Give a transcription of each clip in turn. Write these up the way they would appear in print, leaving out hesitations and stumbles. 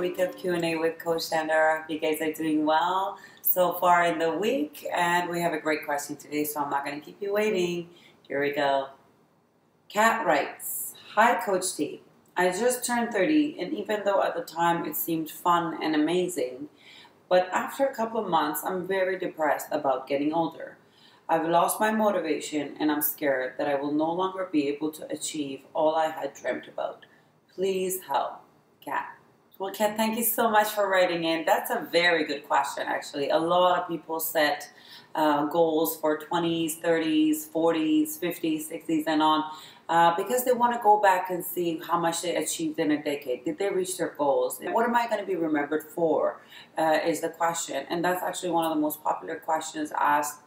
week of Q&A with Coach Tandar. I hope you guys are doing well so far in the week. And we have a great question today, so I'm not going to keep you waiting. Here we go. Kat writes, "Hi Coach T. I just turned 30, and even though at the time it seemed fun and amazing, but after a couple of months, I'm very depressed about getting older. I've lost my motivation, and I'm scared that I will no longer be able to achieve all I had dreamt about. Please help, Kat." Well, Kat, thank you so much for writing in. That's a very good question, actually. A lot of people set goals for 20s, 30s, 40s, 50s, 60s, and on because they want to go back and see how much they achieved in a decade. Did they reach their goals? What am I going to be remembered for is the question. And that's actually one of the most popular questions asked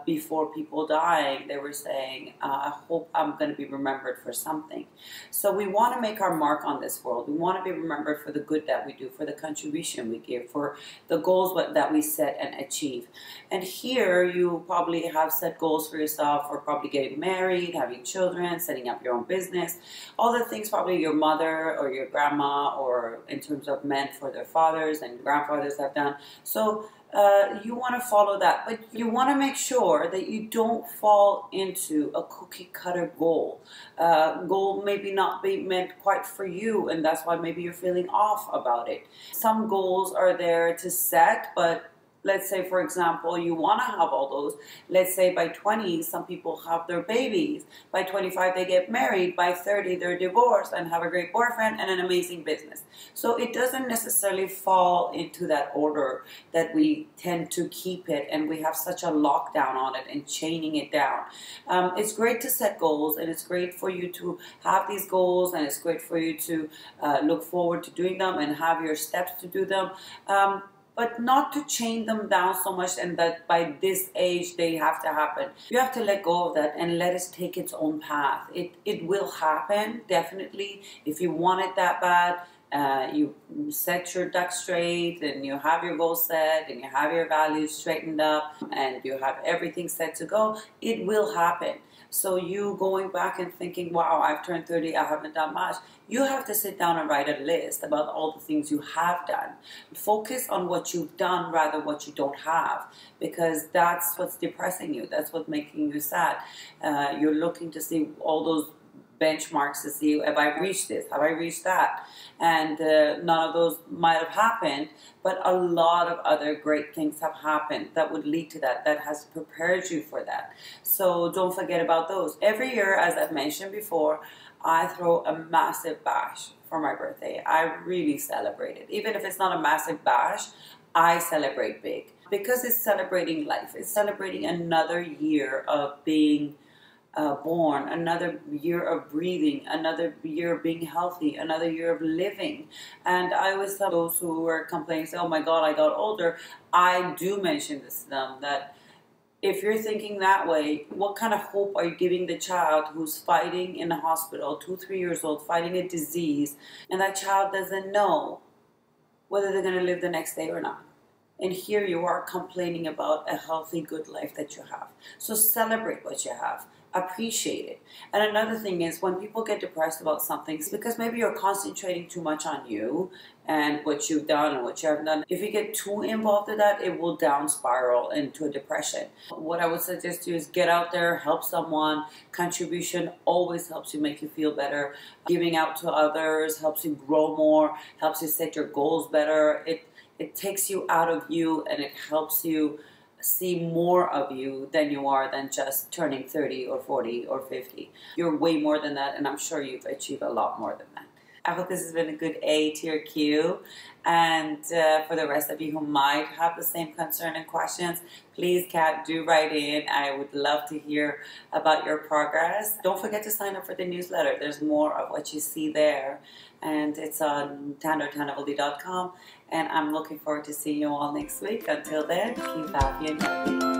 before people dying. They were saying, I hope I'm going to be remembered for something. So we want to make our mark on this world. We want to be remembered for the good that we do, for the contribution we give, for the goals that we set and achieve. And here you probably have set goals for yourself for probably getting married, having children, setting up your own business, all the things probably your mother or your grandma, or in terms of men, for their fathers and grandfathers have done. So you want to follow that, but you want to make sure that you don't fall into a cookie cutter goal. Goal maybe not be meant quite for you, and that's why maybe you're feeling off about it. Some goals are there to set, but let's say, for example, you want to have all those. Let's say by 20, some people have their babies. By 25, they get married. By 30, they're divorced and have a great boyfriend and an amazing business. So it doesn't necessarily fall into that order that we tend to keep it, and we have such a lockdown on it and chaining it down. It's great to set goals, and it's great for you to have these goals, and it's great for you to look forward to doing them and have your steps to do them. But not to chain them down so much, and that by this age they have to happen. You have to let go of that and let it take its own path. It will happen, definitely. If you want it that bad, you set your ducks straight, and you have your goals set, and you have your values straightened up, and you have everything set to go, it will happen. So you going back and thinking, wow, I've turned 30, I haven't done much. You have to sit down and write a list about all the things you have done. Focus on what you've done rather than what you don't have, because that's what's depressing you. That's what's making you sad. You're looking to see all those benchmarks to see, have I reached this, have I reached that, and none of those might have happened, but a lot of other great things have happened that would lead to that, that has prepared you for that. So don't forget about those. Every year, as I've mentioned before, I throw a massive bash for my birthday. I really celebrate it. Even if it's not a massive bash, I celebrate big, because it's celebrating life. It's celebrating another year of being born, another year of breathing, another year of being healthy, another year of living. And I always tell those who are complaining, say, oh my God, I got older. I do mention this to them, that if you're thinking that way, what kind of hope are you giving the child who's fighting in the hospital, 2, 3 years old, fighting a disease, and that child doesn't know whether they're going to live the next day or not? And here you are complaining about a healthy, good life that you have. So celebrate what you have. Appreciate it. And another thing is, when people get depressed about something, it's because maybe you're concentrating too much on you and what you've done and what you haven't done. If you get too involved in that, it will down spiral into a depression. What I would suggest to you is get out there, help someone. Contribution always helps you, make you feel better. Giving out to others helps you grow more, helps you set your goals better. It takes you out of you, and it helps you see more of you than you are than just turning 30 or 40 or 50. You're way more than that, and I'm sure you've achieved a lot more than that. I hope this has been a good A to your Q. And for the rest of you who might have the same concern and questions, please, Kat, do write in. I would love to hear about your progress. Don't forget to sign up for the newsletter. There's more of what you see there. And it's on tandartanavali.com. And I'm looking forward to seeing you all next week. Until then, keep happy and healthy.